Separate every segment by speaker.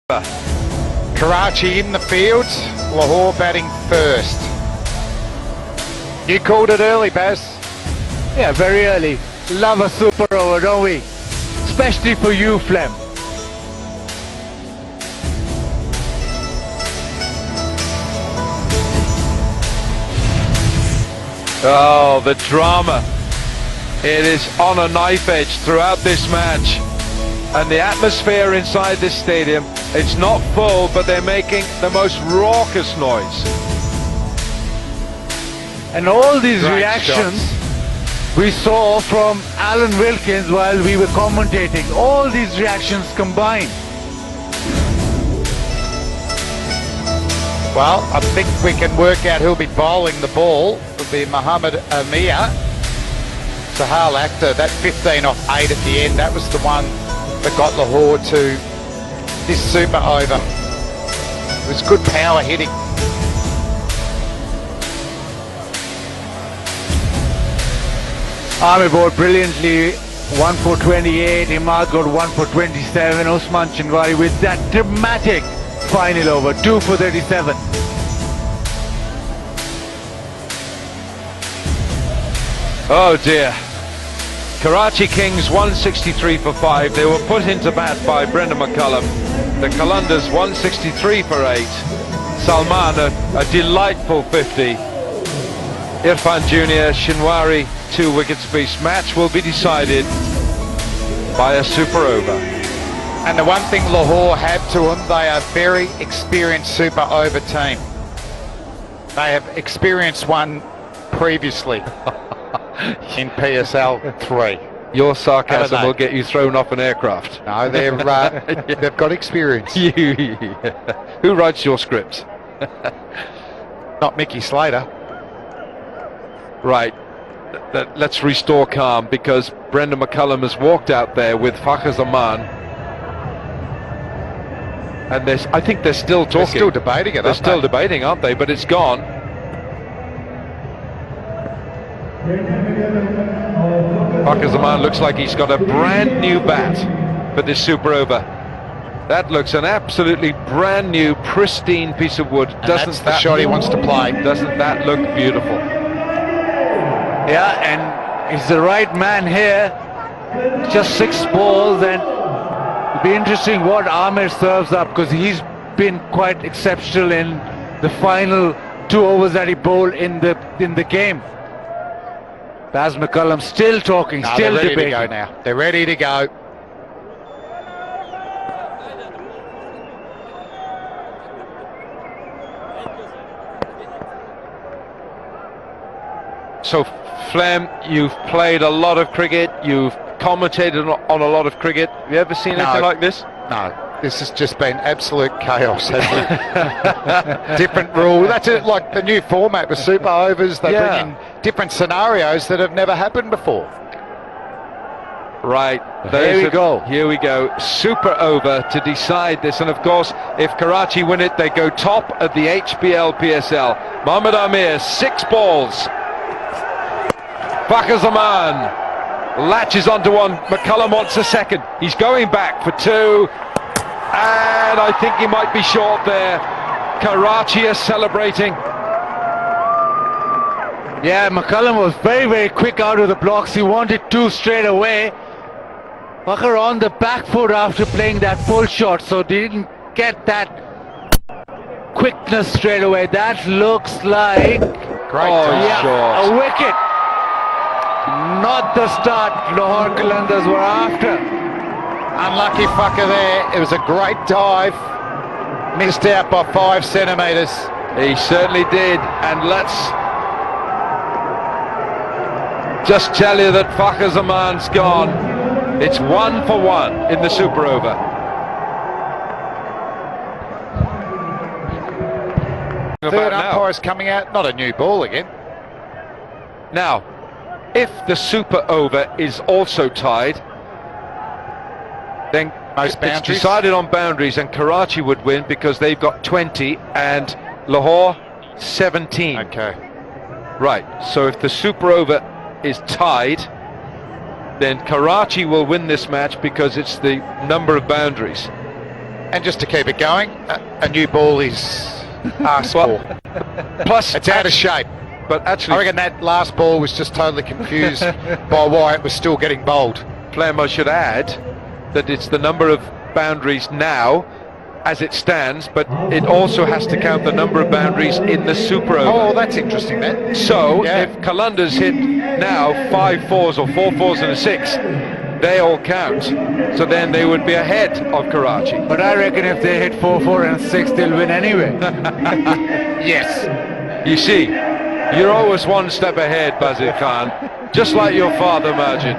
Speaker 1: Karachi in the field, Lahore batting first. You called it early, Baz.
Speaker 2: Yeah, very early. Love a super over, don't we? Especially for you, Flem.
Speaker 3: Oh, the drama. It is on a knife edge throughout this match. And the atmosphere inside this stadium, it's not full, but they're making the most raucous noise.
Speaker 2: And all these
Speaker 1: Right
Speaker 2: reactions
Speaker 1: shots.
Speaker 2: we saw from Alan Wilkins while we were commentating. All these reactions combined.
Speaker 1: Well, I think we can work out who'll be bowling the ball. It'll be Mohammed Amir. Sahal Akhtar, that 15 off 8 at the end, that was the one that got Lahore to this super over. It was good power hitting.
Speaker 2: Amir bowled brilliantly, 1 for 28, Imad got 1 for 27, Usman Chinwari with that dramatic final over, 2 for 37.
Speaker 3: Oh dear. Karachi Kings 163 for 5. They were put into bat by Brendan McCullum. The Qalandars 163 for 8. Salman a delightful 50. Irfan Jr., Shinwari 2 wickets apiece. Match will be decided by a super over.
Speaker 1: And the one thing Lahore have to them, they are a very experienced super over team. They have experienced one previously in PSL 3.
Speaker 3: Your sarcasm will get you thrown off an aircraft.
Speaker 1: No, they're they've got experience.
Speaker 3: Who writes your scripts?
Speaker 1: Not Mickey Slater.
Speaker 3: Right. Let's restore calm, because Brendan McCullum has walked out there with Fakhar Zaman. And I think they're still talking.
Speaker 1: They're still debating it,
Speaker 3: They're still debating, aren't they? But it's gone. Fakhar Zaman looks like he's got a brand new bat for this super over. That looks an absolutely brand new, pristine piece of wood.
Speaker 1: That's the shot he wants to play.
Speaker 3: Doesn't that look beautiful?
Speaker 2: Yeah, and he's the right man here. Just 6 balls, and it'll be interesting what Amir serves up, because he's been quite exceptional in the final 2 overs that he bowled in the game. Baz McCullum still talking, still
Speaker 1: they're ready
Speaker 2: debating.
Speaker 1: to go now. They're ready to go.
Speaker 3: So, Flem, you've played a lot of cricket, you've commentated on a lot of cricket. Have you ever seen anything like this?
Speaker 1: No, this has just been absolute chaos, hasn't it? Different rule. That's it, like the new format with super overs. They bring in different scenarios that have never happened before.
Speaker 3: Right.
Speaker 2: Here we go.
Speaker 3: Here we go. Super over to decide this. And of course, if Karachi win it, they go top of the HBL PSL. Mohammed Amir, 6 balls. Fakhar Zaman latches onto one. McCullum wants a second. He's going back for 2. And I think he might be short there. Karachi is celebrating.
Speaker 2: Yeah, McCullum was very, very quick out of the blocks. He wanted 2 straight away. Fakhar on the back foot after playing that full shot, so they didn't get that quickness straight away. That looks like
Speaker 1: Great
Speaker 2: a wicket. Not the start Lahore Qalandars were after.
Speaker 1: Unlucky Fakhar there. It was a great dive. Missed out by 5 centimetres.
Speaker 3: He certainly did. And let's just tell you that Fakhar Zaman's gone. It's 1 for 1 in the super over.
Speaker 1: Third umpire's coming out. Not a new ball again.
Speaker 3: Now, if the super over is also tied, then it's decided on boundaries, and Karachi would win because they've got 20 and Lahore 17.
Speaker 1: Okay.
Speaker 3: Right, so if the super over is tied, then Karachi will win this match because it's the number of boundaries.
Speaker 1: And just to keep it going, a new ball is asked for.
Speaker 3: Plus,
Speaker 1: It's out of shape.
Speaker 3: but
Speaker 1: I
Speaker 3: actually,
Speaker 1: reckon that last ball was just totally confused by why it was still getting bowled.
Speaker 3: Flem, I should add that it's the number of boundaries now as it stands, but it also has to count the number of boundaries in the super over.
Speaker 1: Oh, that's interesting then.
Speaker 3: So
Speaker 1: Yeah.
Speaker 3: if Kalunda's hit now 5 fours or 4 fours and a 6, they all count. So then they would be ahead of Karachi.
Speaker 2: But I reckon if they hit 4, 4 and 6, they'll win anyway.
Speaker 1: Yes.
Speaker 3: You see, you're always one step ahead, Bazir Khan, just like your father, Majid.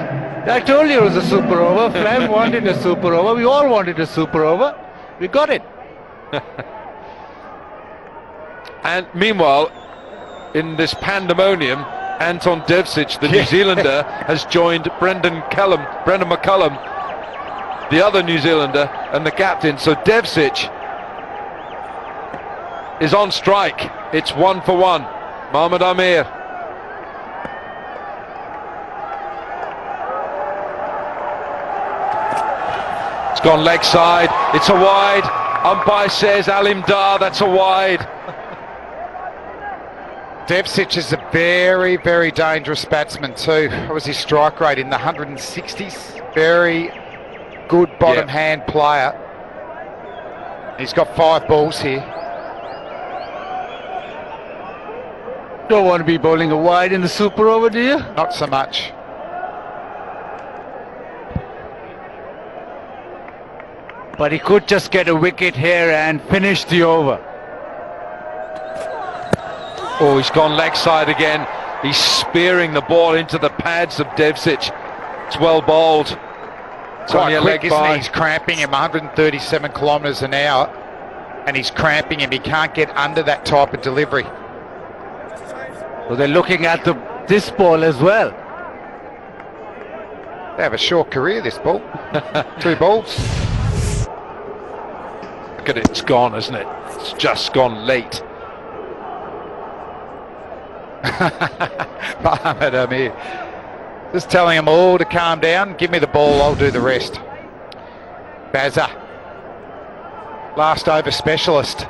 Speaker 2: I told you it was a super over. Flem wanted a super over. We all wanted a super over. We got it.
Speaker 3: And meanwhile, in this pandemonium, Anton Devcic, the New Zealander, has joined Brendan McCullum, the other New Zealander, and the captain. So Devcic is on strike. It's 1 for 1. Mohammad Amir. It's gone leg side. It's a wide. Umpire says Alim Dar, that's a wide.
Speaker 1: Devcic is a very, very dangerous batsman too. What was his strike rate in the 160s? Very good bottom hand player. He's got 5 balls here.
Speaker 2: Don't want to be bowling a wide in the super over, do you?
Speaker 1: Not so much.
Speaker 2: But he could just get a wicket here and finish the over.
Speaker 3: Oh, he's gone leg side again. He's spearing the ball into the pads of Devcic. It's well bowled. It's only
Speaker 1: Quite
Speaker 3: a
Speaker 1: quick,
Speaker 3: leg
Speaker 1: isn't he?
Speaker 3: by.
Speaker 1: He's cramping him 137 kilometres an hour, and he's cramping him. He can't get under that type of delivery.
Speaker 2: So they're looking at this ball as well.
Speaker 1: They have a short career, this ball. 2 balls.
Speaker 3: Look at it, it's gone, isn't it? It's just gone late.
Speaker 1: Mohammad Amir. Just telling them all to calm down. Give me the ball, I'll do the rest. Bazza. Last over specialist.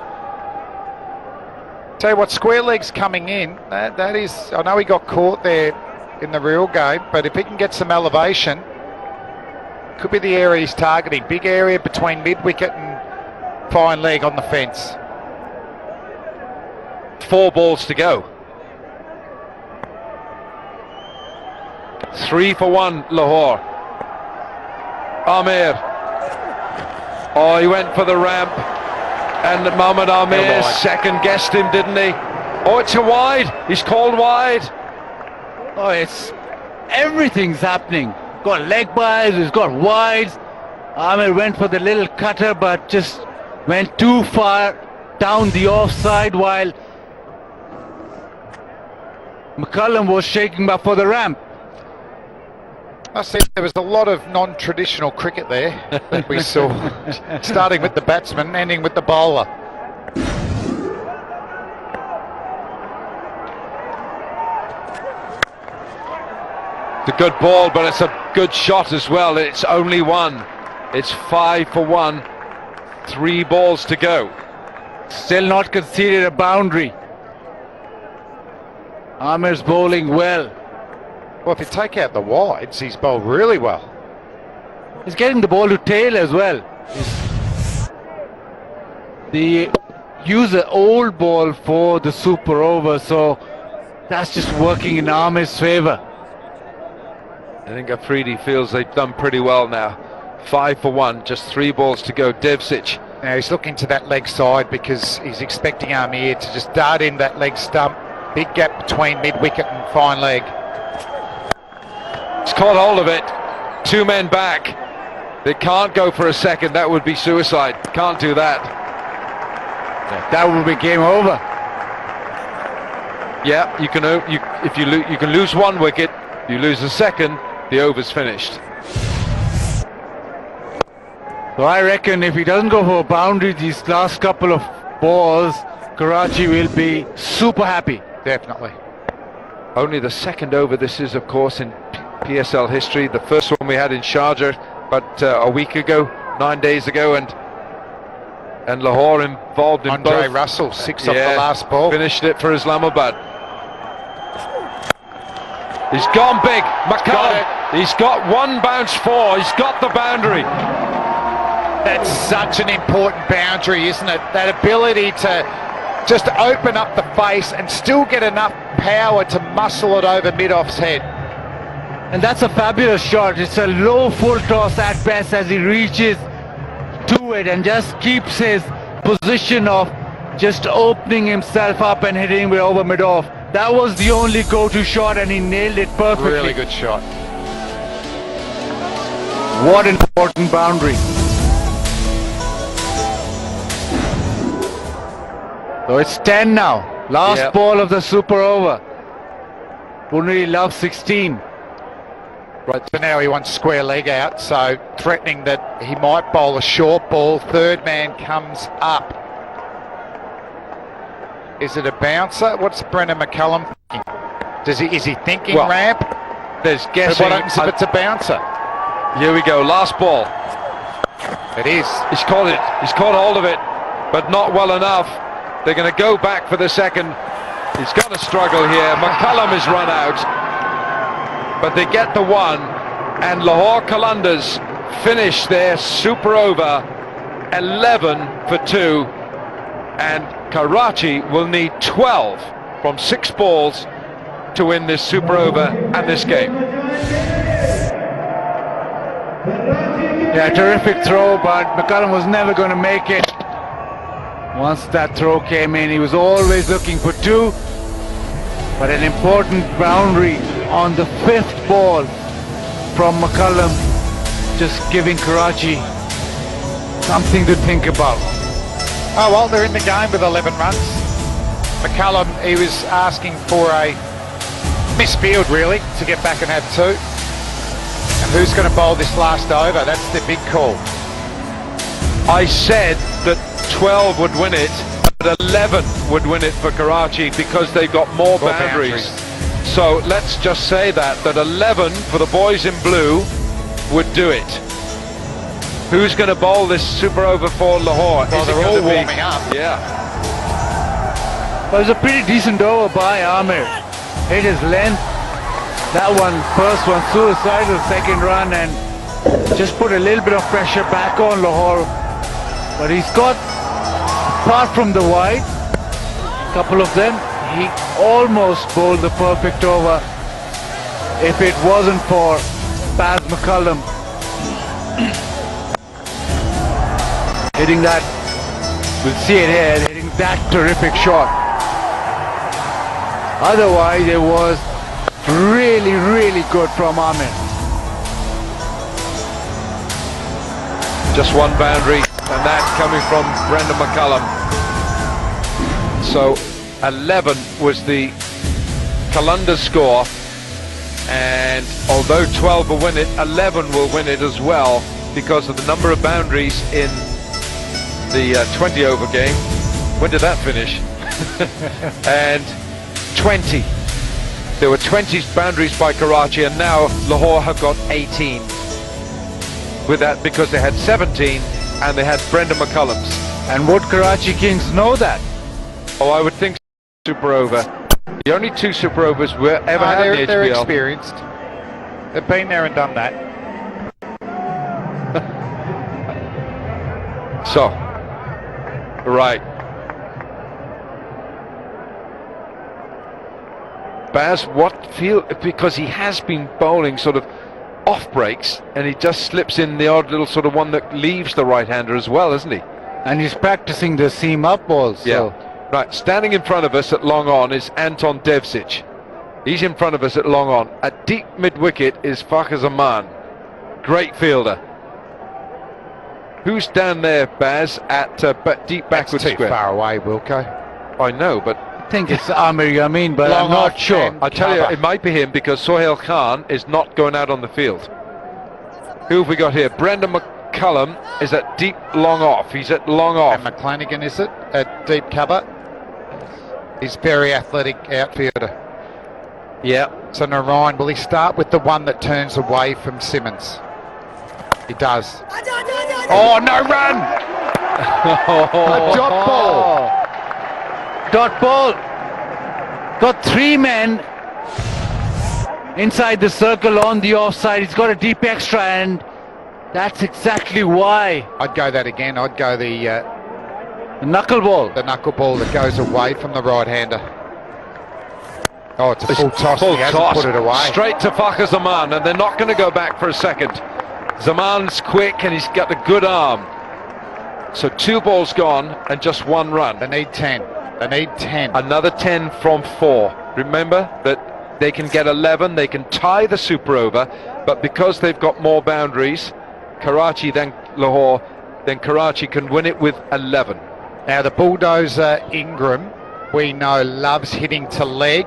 Speaker 1: Tell you what, square leg's coming in. That is, I know he got caught there in the real game, but if he can get some elevation, could be the area he's targeting. Big area between mid-wicket and fine leg on the fence.
Speaker 3: 4 balls to go. 3 for 1, Lahore. Amir. Oh, he went for the ramp. And Mohammad Amir second guessed him, didn't he? Oh, it's a wide. He's called wide.
Speaker 2: Oh, everything's happening. Got leg byes, he's got wides. Amir went for the little cutter, but just went too far down the offside while McCullum was shaking back for the ramp.
Speaker 1: I said there was a lot of non-traditional cricket there that we saw, starting with the batsman, ending with the bowler.
Speaker 3: It's a good ball, but it's a good shot as well. It's only 1. It's 5 for 1. 3 balls to go.
Speaker 2: Still not conceded a boundary. Amir's bowling well.
Speaker 1: Well, if you take out the wides, he's bowled really well.
Speaker 2: He's getting the ball to tail as well. They use an old ball for the super over, so that's just working in Amir's favour.
Speaker 3: I think Afridi feels they've done pretty well now. 5 for 1, just 3 balls to go. Devcic.
Speaker 1: Now he's looking to that leg side because he's expecting Amir to just dart in that leg stump. Big gap between mid-wicket and fine leg.
Speaker 3: He's caught hold of it. 2 men back. They can't go for a second. That would be suicide. Can't do that.
Speaker 2: That will be game over.
Speaker 3: Yeah, you can lose 1 wicket. You lose a second. The over's finished.
Speaker 2: So I reckon if he doesn't go for a boundary these last couple of balls, Karachi will be super happy.
Speaker 1: Definitely.
Speaker 3: Only the second over this is, of course, in PSL history. The first one we had in Sharjah, but a week ago, 9 days ago, and And Lahore involved in
Speaker 1: Andre
Speaker 3: both.
Speaker 1: Russell, 6 off the last ball.
Speaker 3: Finished it for Islamabad. He's gone big. McCullum. He's got one bounce four. He's got the boundary.
Speaker 1: That's such an important boundary, isn't it? That ability to just open up the face and still get enough power to muscle it over mid-off's head.
Speaker 2: And that's a fabulous shot. It's a low full toss at best as he reaches to it and just keeps his position of just opening himself up and hitting it over mid-off. That was the only go-to shot and he nailed it perfectly.
Speaker 1: Really good shot.
Speaker 2: What an important boundary. So it's 10 now. Last ball of the super over. Wouldn't really love 16.
Speaker 1: Right, so now he wants square leg out, so threatening that he might bowl a short ball. Third man comes up. Is it a bouncer? What's Brendan McCullum thinking? Is he thinking ramp?
Speaker 3: There's guessing.
Speaker 1: What happens if it's a bouncer?
Speaker 3: Here we go, last ball.
Speaker 1: It is.
Speaker 3: He's caught it. He's caught hold of it, but not well enough. They're going to go back for the second. He's got to struggle here. McCullum is run out, but they get the one, and Lahore Qalandars finish their super over 11 for 2, and Karachi will need 12 from 6 balls to win this super over and this game.
Speaker 2: Yeah, terrific throw, but McCullum was never going to make it. Once that throw came in, he was always looking for 2, but an important boundary on the 5th ball from McCullum, just giving Karachi something to think about.
Speaker 1: Oh well, they're in the game with 11 runs. McCullum, he was asking for a misfield really to get back and have 2. And who's going to bowl this last over? That's the big call.
Speaker 3: I said that 12 would win it, but 11 would win it for Karachi because they've got more boundaries. So let's just say that 11 for the boys in blue would do it. Who's going to bowl this super over for Lahore?
Speaker 1: Well, they're all warming up.
Speaker 3: Yeah.
Speaker 2: Well, it was a pretty decent over by Amir. Hit his length. That one, first one suicidal, second run, and just put a little bit of pressure back on Lahore. But he's got, apart from the wide, a couple of them, he almost bowled the perfect over if it wasn't for Baz McCullum hitting that, we'll see it here, hitting that terrific shot. Otherwise, it was really, really good from Amir.
Speaker 3: Just one boundary, and that coming from Brendan McCullum. So 11 was the Qalandars score, and although 12 will win it, 11 will win it as well because of the number of boundaries in the 20 over game. When did that finish? And 20. There were 20 boundaries by Karachi, and now Lahore have got 18 with that because they had 17 and they had Brendan McCullum's.
Speaker 2: And would Karachi Kings know that?
Speaker 3: Oh, I would think super over. The only 2 super overs were ever had in the HBL.
Speaker 1: They're experienced. They've been there and done that.
Speaker 3: So, right. Baz, what feel, because he has been bowling sort of off breaks and he just slips in the odd little sort of one that leaves the right-hander as well, isn't he?
Speaker 2: And he's practicing the seam up balls.
Speaker 3: Yeah. Right, standing in front of us at long on is Anton Devsic. He's in front of us at long on. At deep mid-wicket is Fakhar Zaman. Great fielder. Who's down there, Baz, at deep backward
Speaker 1: That's too
Speaker 3: square?
Speaker 1: far away, Wilco.
Speaker 3: I know, but
Speaker 2: I think it's Amir Yamin, but
Speaker 1: Long
Speaker 2: I'm not
Speaker 1: off
Speaker 2: sure.
Speaker 1: and
Speaker 3: I tell you,
Speaker 1: cover.
Speaker 3: it might be him because Sohail Khan is not going out on the field. Who have we got here? Brendan McCullum is at deep long off. He's at long off.
Speaker 1: And McClanagan, is it? At deep cover. He's very athletic outfielder.
Speaker 3: Yeah.
Speaker 1: So Narayan, will he start with the one that turns away from Simmons? He does. Oh, no run! A dot ball.
Speaker 2: Dot ball. Got 3 men inside the circle on the offside. He's got a deep extra, and that's exactly why.
Speaker 1: I'd go that again. I'd go the
Speaker 2: Knuckleball.
Speaker 1: knuckleball that goes away from the right-hander. Oh, it's a full toss.
Speaker 3: Full
Speaker 1: He hasn't
Speaker 3: toss,
Speaker 1: put it away.
Speaker 3: straight to Fakhar Zaman, and they're not going to go back for a second. Zaman's quick and he's got a good arm. So 2 balls gone and just 1 run.
Speaker 1: They need 10. They need 10.
Speaker 3: Another 10 from 4. Remember that they can get 11, they can tie the super over, but because they've got more boundaries, Karachi than Lahore, then Karachi can win it with 11.
Speaker 1: Now the bulldozer Ingram, we know, loves hitting to leg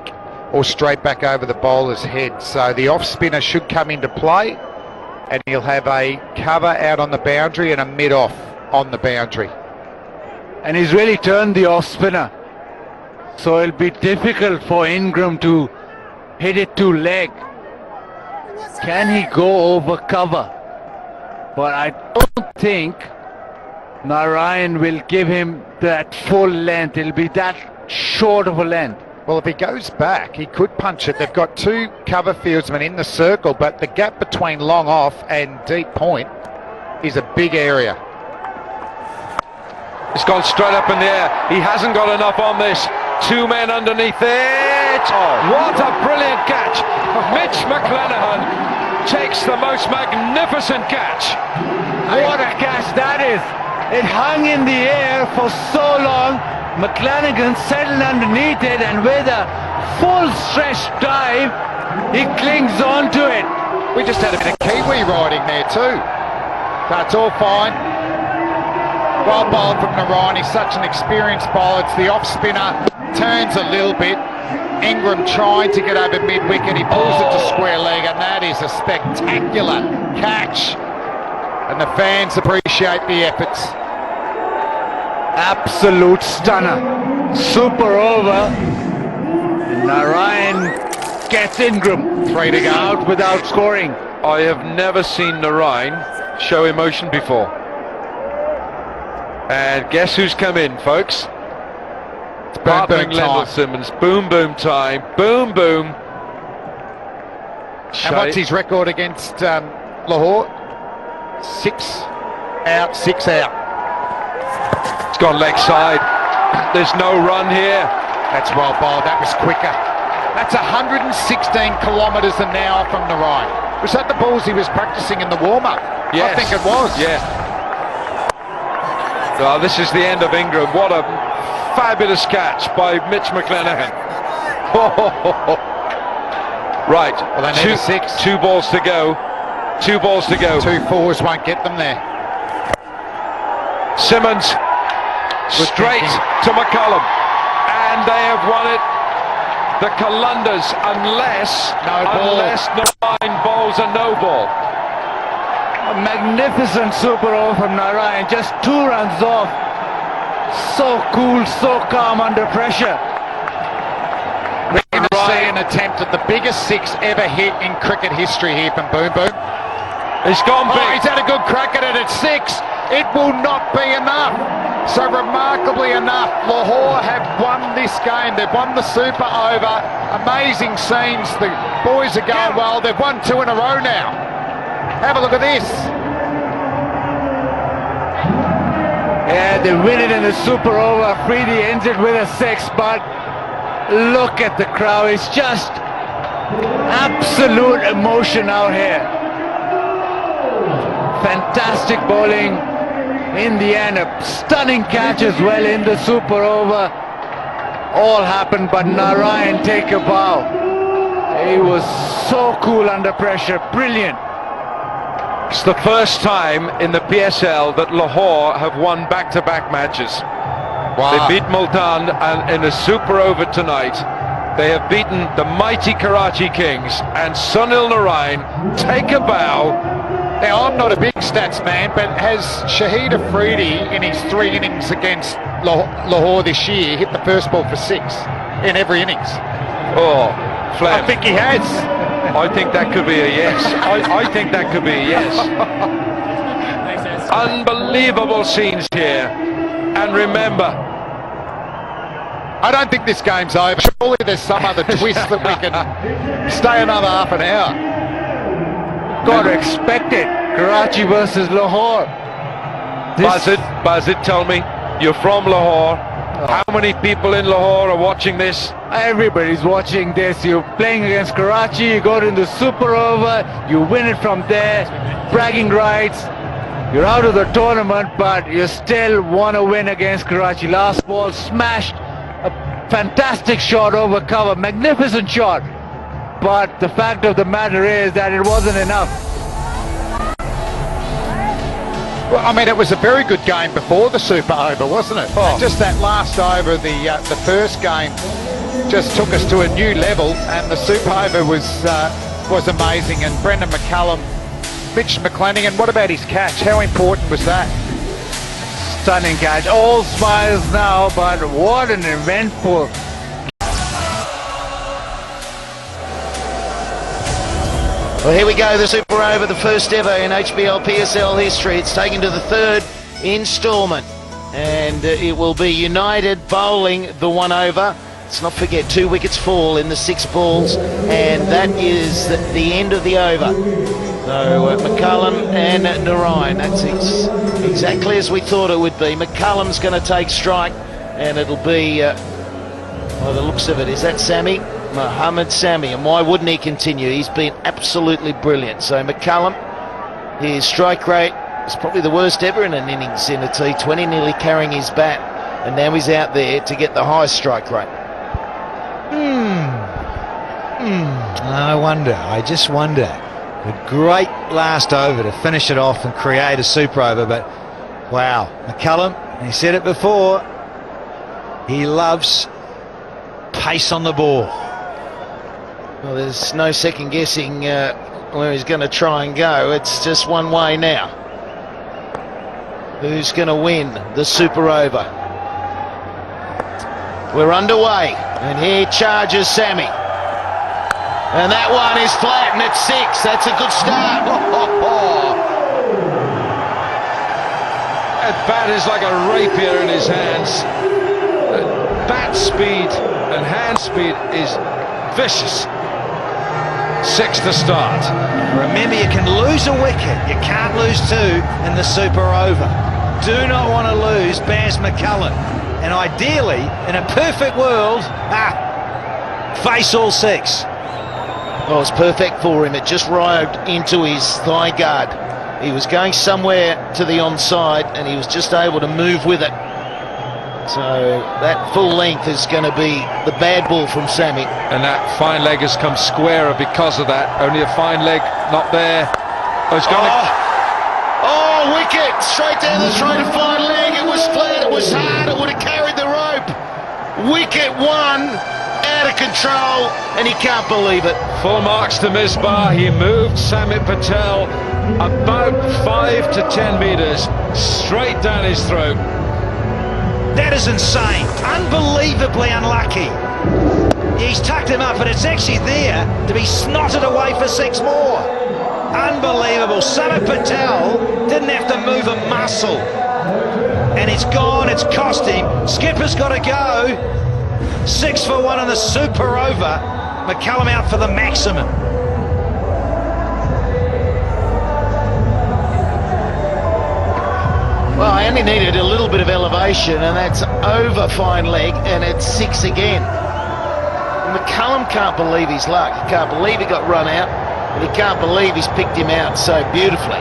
Speaker 1: or straight back over the bowler's head. So the off spinner should come into play, and he'll have a cover out on the boundary and a mid-off on the boundary.
Speaker 2: And he's really turned the off spinner. So it'll be difficult for Ingram to hit it to leg. Can he go over cover? But I don't think Narayan will give him that full length. It'll be that short of a length.
Speaker 1: Well, if he goes back, he could punch it. They've got 2 cover fieldsmen in the circle, but the gap between long off and deep point is a big area.
Speaker 3: It's gone straight up in the air. He hasn't got enough on this. 2 men underneath it. What a brilliant catch. Mitch McClenaghan takes the most magnificent catch.
Speaker 2: What a catch that is. It hung in the air for so long. McClenaghan settled underneath it, and with a full stretch dive, he clings on to it.
Speaker 1: We just had a bit of Kiwi riding there too. That's all fine. Well bowled from Narayan. He's such an experienced bowler. It's the off spinner. Turns a little bit. Ingram trying to get over mid-wicket. He pulls it to square leg, and that is a spectacular catch. And the fans appreciate the efforts.
Speaker 2: Absolute stunner. Super over. And Narayan gets Ingram
Speaker 1: 3 to go.
Speaker 2: out without scoring.
Speaker 3: I have never seen Narayan show emotion before. And guess who's come in, folks?
Speaker 1: It's boom, boom
Speaker 3: Lendl
Speaker 1: time.
Speaker 3: Simmons. Boom, boom time. Boom, boom.
Speaker 1: And what's his record against Lahore? 6 out, 6 out.
Speaker 3: It's gone leg side. There's no run here.
Speaker 1: That's well bowled. That was quicker. That's 116 kilometres an hour from Narayan. Was that the balls he was practicing in the warm-up?
Speaker 3: Yes.
Speaker 1: I think it was.
Speaker 3: Yeah. Oh, this is the end of Ingram. What a fabulous catch by Mitch McClenaghan. Right.
Speaker 1: Well, they need a 6.
Speaker 3: 2 balls to go. 2 balls to go.
Speaker 1: 2 fours won't get them there.
Speaker 3: Simmons
Speaker 1: Good
Speaker 3: straight
Speaker 1: thinking.
Speaker 3: to McCullum, and they have won it. The Kalundars, unless Narayan bowls a no ball.
Speaker 2: A magnificent super over from Narayan. Just 2 runs off. So cool, so calm under pressure.
Speaker 1: We're going to see an attempt at the biggest 6 ever hit in cricket history here from Boom Boom.
Speaker 3: He's gone big.
Speaker 1: Oh, he's had a good crack at it at 6. It will not be enough. So remarkably enough, Lahore have won this game. They've won the super over. Amazing scenes. The boys are going well. They've won 2 in a row now. Have a look at this.
Speaker 2: Yeah, they win it in the super over. Freedy ends it with a 6, but look at the crowd. It's just absolute emotion out here. Fantastic bowling in the end, a stunning catch as well in the super over. All happened, but Narayan take a bow. He was so cool under pressure, brilliant.
Speaker 3: It's the first time in the PSL that Lahore have won back-to-back matches.
Speaker 1: Wow.
Speaker 3: They beat Multan, and in a super over tonight, they have beaten the mighty Karachi Kings, and Sunil Narayan take a bow.
Speaker 1: Now, I'm not a big stats man, but has Shahid Afridi in his 3 innings against Lahore this year hit the first ball for 6 in every innings?
Speaker 3: Oh, Flem.
Speaker 1: I think he has.
Speaker 3: I think that could be a yes. I think that could be a yes. Unbelievable scenes here. and remember.
Speaker 1: I don't think this game's over. Surely there's some other twist that we can stay another half an hour.
Speaker 2: Got to expect it. Karachi versus Lahore.
Speaker 3: Bazid, tell me, you're from Lahore. How many people in Lahore are watching this?
Speaker 2: Everybody's watching this. You're playing against Karachi, you go into the super over, you win it from there, bragging rights. You're out of the tournament, but you still want to win against Karachi. Last ball smashed, a fantastic shot over cover, magnificent shot. But the fact of the matter is that it wasn't enough.
Speaker 1: Well, I mean, it was a very good game before the super over, wasn't it?
Speaker 3: Oh.
Speaker 1: Just that last over, the first game, just took us to a new level, and the super over was amazing. And Brendan McCullum, Mitch McClenaghan, what about his catch? How important was that?
Speaker 2: Stunning catch. All smiles now, but what an eventful.
Speaker 4: Well, here we go, the super over, the first ever in HBL PSL history. It's taken to the third instalment, and it will be United bowling the one over. Let's not forget 2 wickets fall in the 6 balls, and that is the end of the over. So McCullum and Narayan, that's exactly as we thought it would be. McCullum's going to take strike, and it'll be, by the looks of it, is that Sammy? Mohammed Sami, and why wouldn't he continue? He's been absolutely brilliant. So McCullum, his strike rate is probably the worst ever in an innings in a T20, nearly carrying his bat, and now he's out there to get the high strike rate.
Speaker 5: I wonder, I just wonder. A great last over to finish it off and create a super over, but wow, McCullum, he said it before, he loves pace on the ball.
Speaker 4: Well, there's no second guessing where he's going to try and go. It's just one way now. Who's going to win the super over? We're underway, and here charges Sammy. And that one is flat, and it's 6. That's a good start.
Speaker 3: That bat is like a rapier in his hands. Bat speed and hand speed is vicious. 6 to start.
Speaker 5: Remember, you can lose a wicket, you can't lose 2 in the super over. Do not want to lose Baz McCullum, and ideally, in a perfect world, face all 6.
Speaker 4: Well, it's perfect for him. It just rode into his thigh guard. He was going somewhere to the onside, and he was just able to move with it. So that full length is going to be the bad ball from Sammy.
Speaker 3: And that fine leg has come squarer because of that. Only a fine leg, not there. Oh, it's gone.
Speaker 4: Oh, wicket! Straight down the throat of fine leg. It was flat, it was hard, it would have carried the rope. Wicket 1, out of control, and he can't believe it.
Speaker 3: Full marks to Misbah. He moved Samit Patel about 5 to 10 metres straight down his throat.
Speaker 5: That is insane, unbelievably unlucky. He's tucked him up, but it's actually there to be snotted away for 6 more. Unbelievable. Samit Patel didn't have to move a muscle, and it's gone, it's cost him. Skipper's got to go. 6 for 1 in the super over. McCullum out for the maximum.
Speaker 4: Well, I only needed a little bit of elevation, and that's over fine leg, and it's 6 again. McCullum can't believe his luck. He can't believe he got run out, and he can't believe he's picked him out so beautifully.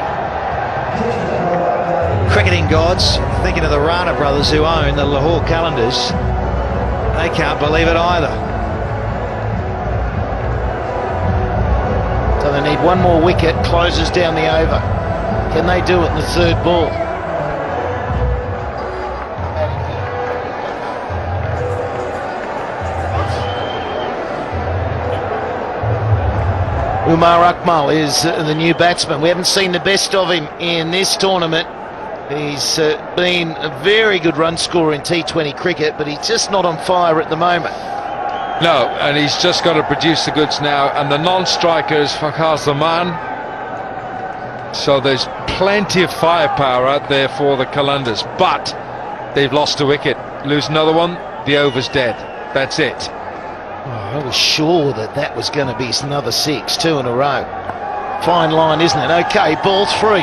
Speaker 5: Cricketing gods, thinking of the Rana brothers who own the Lahore Calendars, they can't believe it either.
Speaker 4: So they need 1 more wicket, closes down the over. Can they do it in the 3rd ball? Umar Akmal is the new batsman. We haven't seen the best of him in this tournament. He's been a very good run scorer in T20 cricket, but he's just not on fire at the moment.
Speaker 3: No, and he's just got to produce the goods now. And the non-striker is Fakhar Zaman. So there's plenty of firepower out there for the Qalandars. But They've lost a wicket. Lose another one, the over's dead. That's it.
Speaker 4: Oh, I was sure that was going to be another 6, 2 in a row. Fine line, isn't it? Okay, ball 3.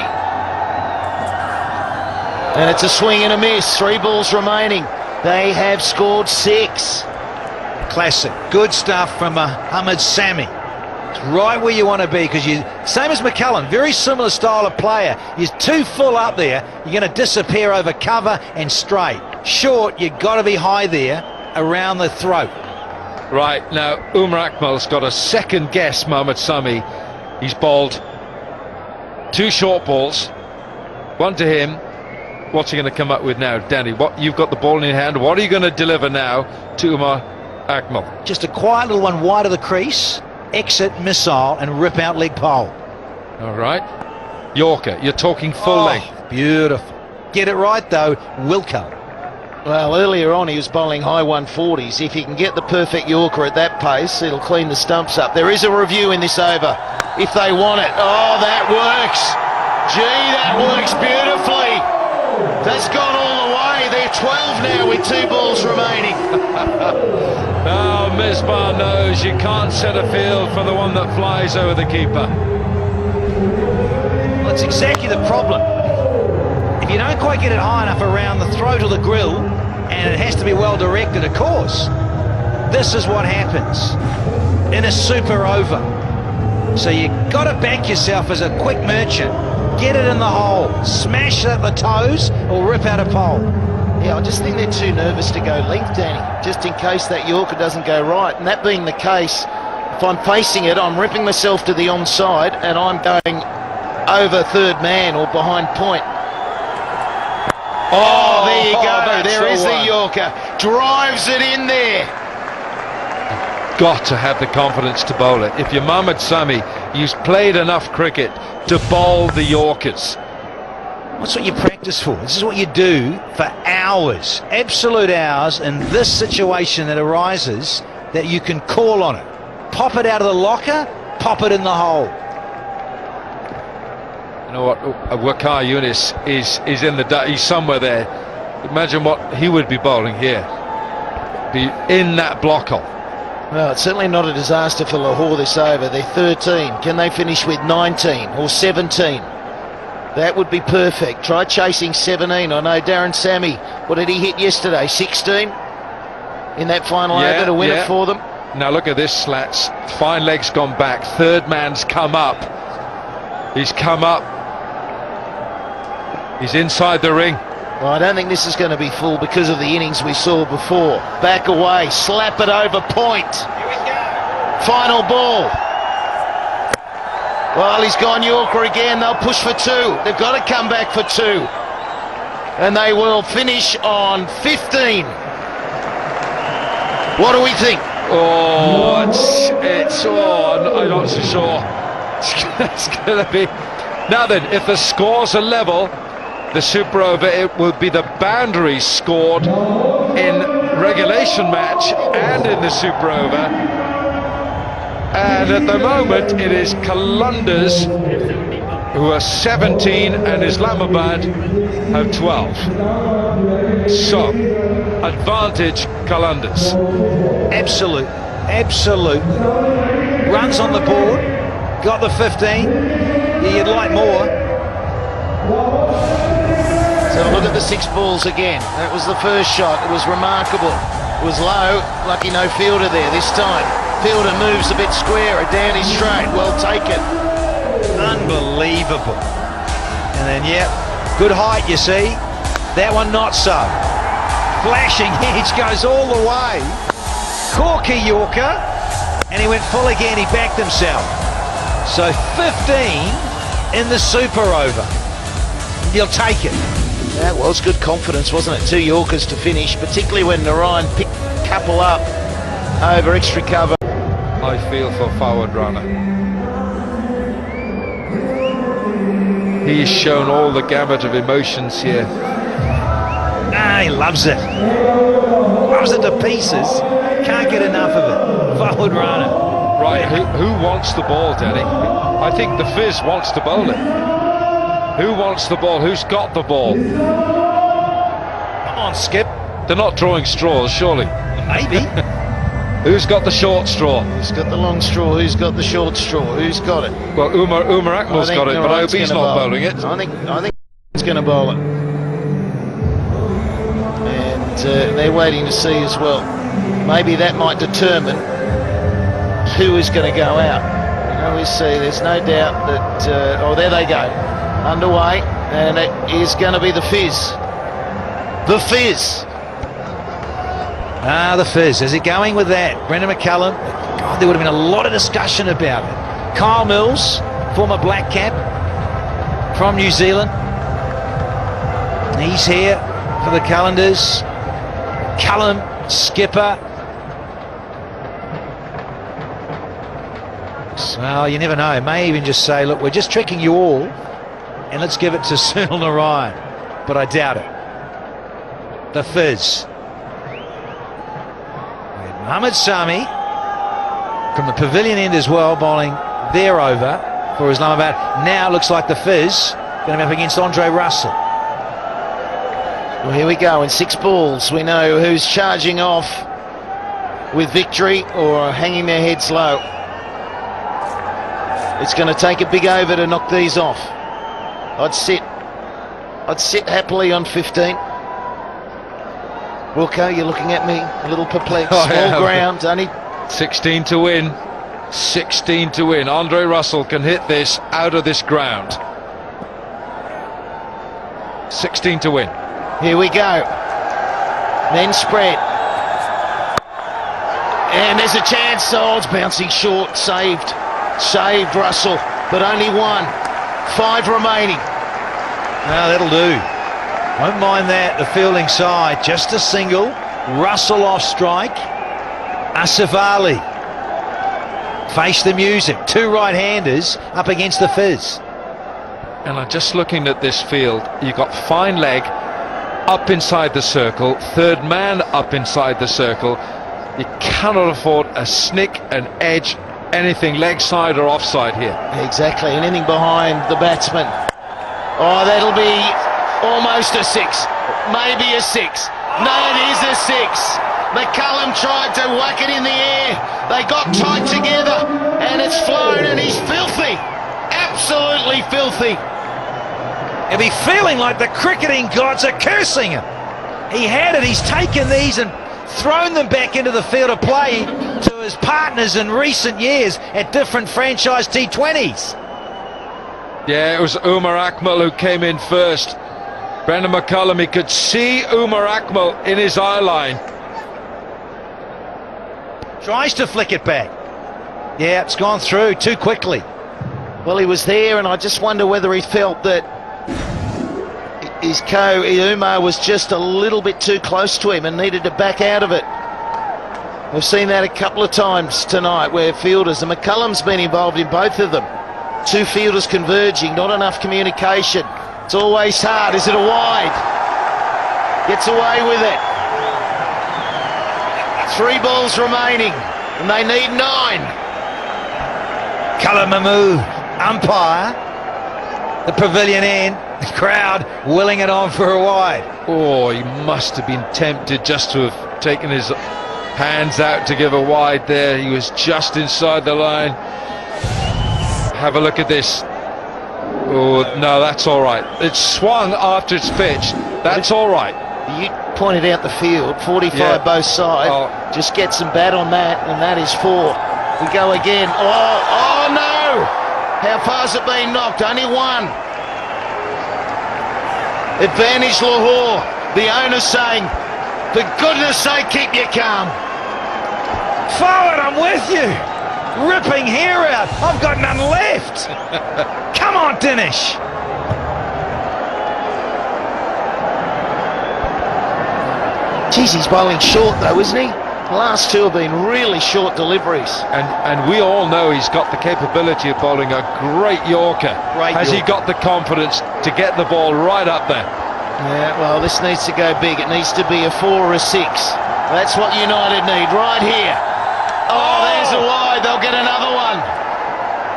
Speaker 4: And it's a swing and a miss. 3 balls remaining. They have scored 6.
Speaker 5: Classic. Good stuff from Mohammad Sami. It's right where you want to be, because you, same as McCullum, very similar style of player. You're too full up there, you're going to disappear over cover and straight. Short, you've got to be high there around the throat.
Speaker 3: Right, now Umar Akmal's got a second guess, Mohammad Sami. He's bowled 2 short balls, 1 to him. What's he going to come up with now, Danny? You've got the ball in your hand. What are you going to deliver now to Umar Akmal?
Speaker 5: Just a quiet little one wide of the crease, exit missile and rip out leg pole.
Speaker 3: All right, Yorker, you're talking full length.
Speaker 5: Beautiful. Get it right though, Wilco.
Speaker 4: Well, earlier on he was bowling high 140s. If he can get the perfect Yorker at that pace, it'll clean the stumps up. There is a review in this over, if they want it. Oh, that works. Gee, that works beautifully. That's gone all the way. They're 12 now with 2 balls remaining.
Speaker 3: Oh, Misbah knows you can't set a field for the one that flies over the keeper.
Speaker 5: Well, that's exactly the problem. If you don't quite get it high enough around the throat or the grill, and it has to be well directed, of course, this is what happens in a super over. So you've got to back yourself as a quick merchant. Get it in the hole, smash it at the toes, or rip out a pole.
Speaker 4: Yeah, I just think they're too nervous to go length, Danny, just in case that Yorker doesn't go right. And that being the case, if I'm facing it, I'm ripping myself to the onside and I'm going over third man or behind point. Oh, there you go. There is the Yorker. Drives it in there.
Speaker 3: Got to have the confidence to bowl it. If you're Mohammad Sami, you've played enough cricket to bowl the Yorkers.
Speaker 5: That's what you practice for. This is what you do for hours, absolute hours, in this situation that arises, that you can call on it. Pop it out of the locker, pop it in the hole.
Speaker 3: You know what, Waqar Younis is in the he's somewhere there. Imagine what he would be bowling here. Be in that block hole.
Speaker 4: Well, it's certainly not a disaster for Lahore this over. They're 13. Can they finish with 19 or 17? That would be perfect. Try chasing 17. I know Darren Sammy, what did he hit yesterday? 16 in that final over to win it for them.
Speaker 3: Now look at this, Slats. Fine leg's gone back. Third man's come up. He's come up. He's inside the ring.
Speaker 4: Well, I don't think this is going to be full because of the innings we saw before. Back away, slap it over point.
Speaker 5: Here we go.
Speaker 4: Final ball. Well, he's gone Yorker again. They'll push for 2. They've got to come back for 2. And they will finish on 15. What do we think?
Speaker 3: Oh, I'm not so sure. It's going to be... Now then, if the scores are level, the super over, it will be the boundaries scored in regulation match and in the super over. And at the moment it is Qalandars who are 17 and Islamabad have 12. So, advantage Qalandars.
Speaker 5: Absolute. Runs on the board. Got the 15. You'd like more.
Speaker 4: So look at the 6 balls again. That was the first shot. It was remarkable. It was low. Lucky no fielder there this time. Fielder moves a bit squarer. Danny straight. Well taken.
Speaker 5: Unbelievable. And then, good height, you see. That one not so. Flashing edge goes all the way. Corky Yorker. And he went full again. He backed himself. So 15 in the super over. You'll take it.
Speaker 4: That was good confidence, wasn't it? 2 Yorkers to finish, particularly when Narayan picked a couple up over extra cover.
Speaker 3: I feel for Fawad Rana. He's shown all the gamut of emotions here.
Speaker 5: He loves it. Loves it to pieces. Can't get enough of it. Fawad Rana.
Speaker 3: Right, who wants the ball, Danny? I think the Fizz wants to bowl it. Who wants the ball? Who's got the ball?
Speaker 5: on, Skip.
Speaker 3: They're not drawing straws, surely.
Speaker 5: Maybe.
Speaker 3: Who's got the short straw?
Speaker 4: Who's got the long straw? Who's got the short straw? Who's got it?
Speaker 3: Well, Umar Akmal's got it, but I hope he's not bowling it.
Speaker 4: I think he's going to bowl it. And they're waiting to see as well. Maybe that might determine who is going to go out. You know, we see there's no doubt that... oh, there they go. Underway. And it is going to be the Fizz. The Fizz.
Speaker 5: The Fizz. Is he going with that? Brendan McCullum. God, there would have been a lot of discussion about it. Kyle Mills, former black cap from New Zealand. He's here for the Calendars. Cullum, skipper. Well, you never know. May even just say, look, we're just tricking you all, and let's give it to Sunil Narayan. But I doubt it. The Fizz. Mohamed Sami from the pavilion end as well, bowling there over for Islamabad. Now looks like the Fizz going to be up against Andre Russell.
Speaker 4: Well, here we go in 6 balls. We know who's charging off with victory or hanging their heads low. It's going to take a big over to knock these off. I'd sit happily on 15. Wilco, you're looking at me a little perplexed. Small ground, only
Speaker 3: 16 to win. 16 to win. Andre Russell can hit this out of this ground. 16 to win.
Speaker 4: Here we go. Then spread. And there's a chance. Oh, it's bouncing short. Saved Russell, but only 1. 5 remaining.
Speaker 5: Now that'll do. Won't mind that, the fielding side. Just a single. Russell off strike. Asif Ali. Face the music. 2 right-handers up against the Fizz.
Speaker 3: And I'm just looking at this field. You've got fine leg up inside the circle, third man up inside the circle. You cannot afford a snick, an edge, anything leg side or offside here.
Speaker 4: Exactly, anything behind the batsman. Oh, that'll be almost a 6, maybe a 6. No, it is a 6. McCullum tried to whack it in the air. They got tight together, and it's flown, and he's filthy. Absolutely filthy.
Speaker 5: He'll be feeling like the cricketing gods are cursing him. He had it, he's taken these and thrown them back into the field of play to his partners in recent years at different franchise T20s.
Speaker 3: Yeah, it was Umar Akmal who came in first. Brendan McCullum, he could see Umar Akmal in his eye line.
Speaker 5: Tries to flick it back. Yeah, it's gone through too quickly.
Speaker 4: Well, he was there, and I just wonder whether he felt that his Umar was just a little bit too close to him and needed to back out of it. We've seen that a couple of times tonight where fielders, and McCullum's been involved in both of them. 2 fielders converging, not enough communication. It's always hard. Is it a wide? Gets away with it. 3 balls remaining, and they need 9.
Speaker 5: Kalamamu, umpire, the pavilion end, the crowd willing it on for a wide.
Speaker 3: Oh, he must have been tempted just to have taken his hands out to give a wide there. He was just inside the line. Have a look at this. Oh, no, that's all right. It's swung after it's pitched. That's all right.
Speaker 4: You pointed out the field, 45 both sides.
Speaker 3: Oh.
Speaker 4: Just get some bat on that, and that is 4. We go again. Oh no! How far's it been knocked? Only 1. Advantage Lahore. The owner saying, for goodness sake, keep your calm.
Speaker 5: Forward, I'm with you. Ripping hair out. I've got none left. Come on, Dinesh.
Speaker 4: Geez, he's bowling short though, isn't he? The last 2 have been really short deliveries.
Speaker 3: And we all know he's got the capability of bowling a great Yorker. Has he got the confidence to get the ball right up there?
Speaker 4: Yeah, well, this needs to go big. It needs to be a 4 or a 6. That's what United need right here. Oh, there's a wide. They'll get another one.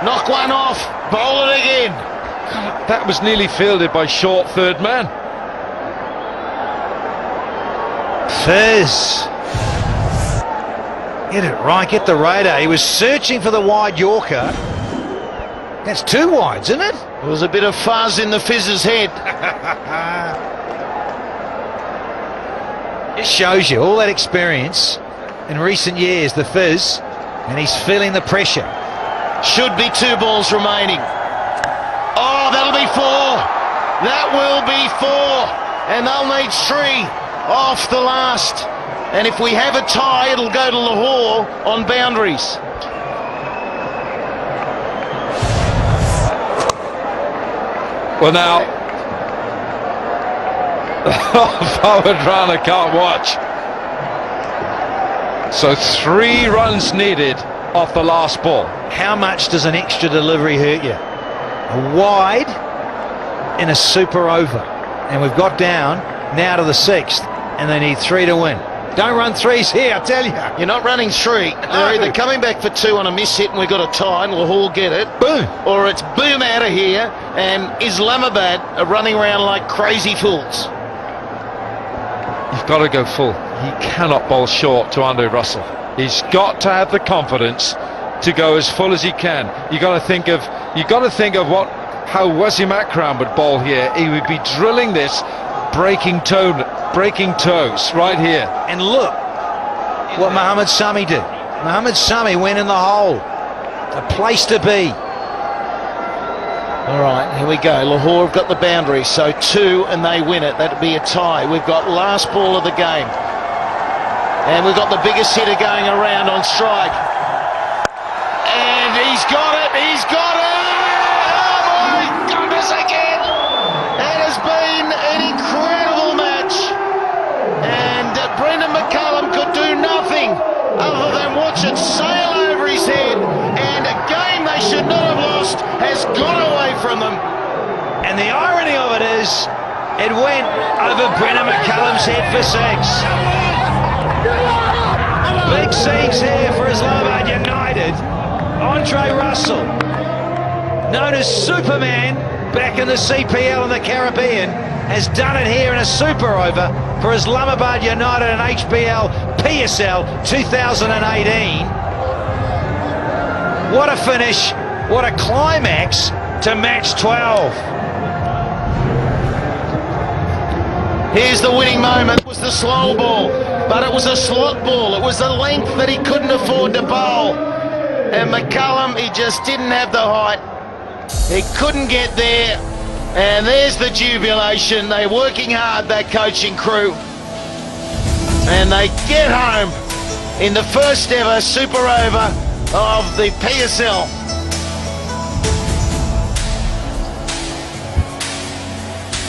Speaker 4: Knock one off. Bowl it again.
Speaker 3: That was nearly fielded by short third man.
Speaker 5: Fizz. Get it right, get the radar. He was searching for the wide Yorker. That's 2 wides, isn't it?
Speaker 4: There was a bit of fuzz in the Fizz's head.
Speaker 5: It shows you all that experience in recent years, the Fizz, and he's feeling the pressure.
Speaker 4: Should be 2 balls remaining. Oh, that'll be 4. That will be 4. And they'll need 3 off the last. And if we have a tie, it'll go to Lahore on boundaries.
Speaker 3: Well, now, Fawadrana can't watch. So 3 runs needed off the last ball.
Speaker 5: How much does an extra delivery hurt you? A wide in a super over. And we've got down now to the 6th, and they need 3 to win. Don't run 3s here, I tell you.
Speaker 4: You're not running 3. They're either coming back for 2 on a miss hit and we've got a tie and Lahore get it.
Speaker 5: Boom.
Speaker 4: Or it's boom out of here and Islamabad are running around like crazy fools.
Speaker 3: You've got to go full. He cannot bowl short to Andre Russell. He's got to have the confidence to go as full as he can. You got to think of how Wasim Akram would bowl here. He would be drilling this, breaking toes right here.
Speaker 5: And look what Mohammad Sami did. Mohammad Sami went in the hole. A place to be.
Speaker 4: All right, here we go. Lahore have got the boundary, so 2 and they win it. That'd be a tie. We've got last ball of the game. And we've got the biggest hitter going around on strike. And he's got it, he's got it! Oh my goodness, again! It has been an incredible match. And Brendan McCullum could do nothing other than watch it sail over his head. And a game they should not have lost has gone away from them.
Speaker 5: And the irony of it is, it went over Brendan McCullum's head for 6. Big scenes here for Islamabad United. Andre Russell, known as Superman back in the CPL in the Caribbean, has done it here in a super over for Islamabad United and HBL PSL 2018. What a finish, what a climax to match 12.
Speaker 4: Here's the winning moment. It was the slow ball, but it was a slot ball. It was a length that he couldn't afford to bowl. And McCullum, he just didn't have the height. He couldn't get there. And there's the jubilation. They're working hard, that coaching crew. And they get home in the first ever super over of the PSL.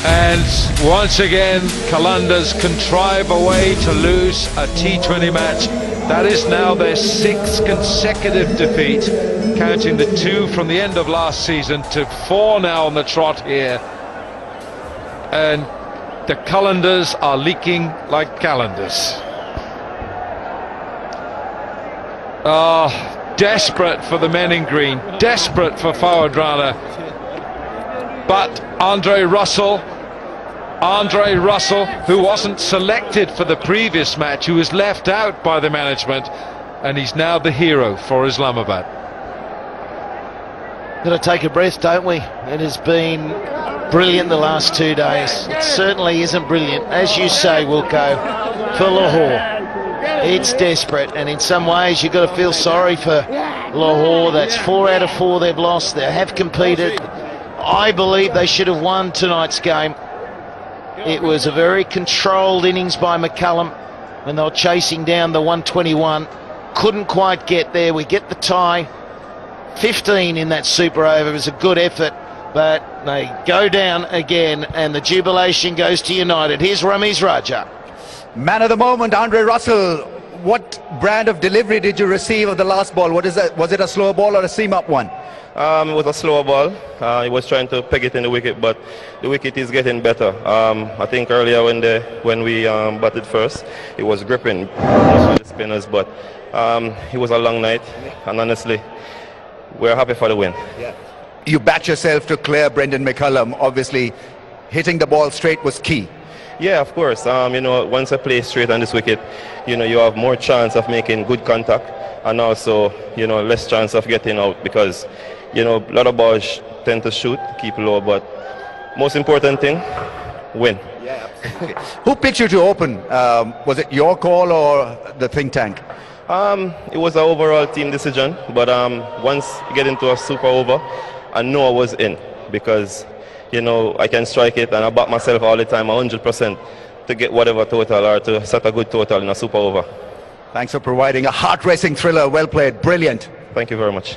Speaker 3: And once again, Qalandars contrive a way to lose a T20 match. That is now their 6th consecutive defeat, counting the 2 from the end of last season to 4 now on the trot here. And the Qalandars are leaking like calendars. Oh, desperate for the men in green, desperate for Fawadrana. But Andre Russell, who wasn't selected for the previous match, who was left out by the management, and he's now the hero for Islamabad.
Speaker 4: Got to take a breath, don't we? It has been brilliant the last 2 days. It certainly isn't brilliant, as you say, Wilco, for Lahore. It's desperate, and in some ways you've got to feel sorry for Lahore. That's 4 out of 4 they've lost. They have competed. I believe they should have won tonight's game. It was a very controlled innings by McCullum when they were chasing down the 121. Couldn't quite get there. We get the tie. 15 in that super over. It was a good effort, but they go down again, and the jubilation goes to United. Here's Ramiz Raja.
Speaker 6: Man of the moment, Andre Russell. What brand of delivery did you receive of the last ball? What is that? Was it a slow ball or a seam-up one?
Speaker 7: It was a slower ball. He was trying to peg it in the wicket, but the wicket is getting better. I think earlier when we batted first, it was gripping most of the spinners, but it was a long night, and honestly, we're happy for the win.
Speaker 6: Yeah. You backed yourself to clear Brendan McCullum. Obviously, hitting the ball straight was key.
Speaker 7: Yeah, of course. You know, once I play straight on this wicket, you know, you have more chance of making good contact and also, you know, less chance of getting out because, you know, a lot of balls tend to shoot, keep low, but most important thing, win.
Speaker 6: Yeah, absolutely. Who picked you to open? Was it your call or the think tank?
Speaker 7: It was an overall team decision, but once you get into a super over, I know I was in because, you know, I can strike it and I back myself all the time 100% to get whatever total or to set a good total in a super over.
Speaker 6: Thanks for providing a heart-racing thriller. Well played. Brilliant.
Speaker 7: Thank you very much.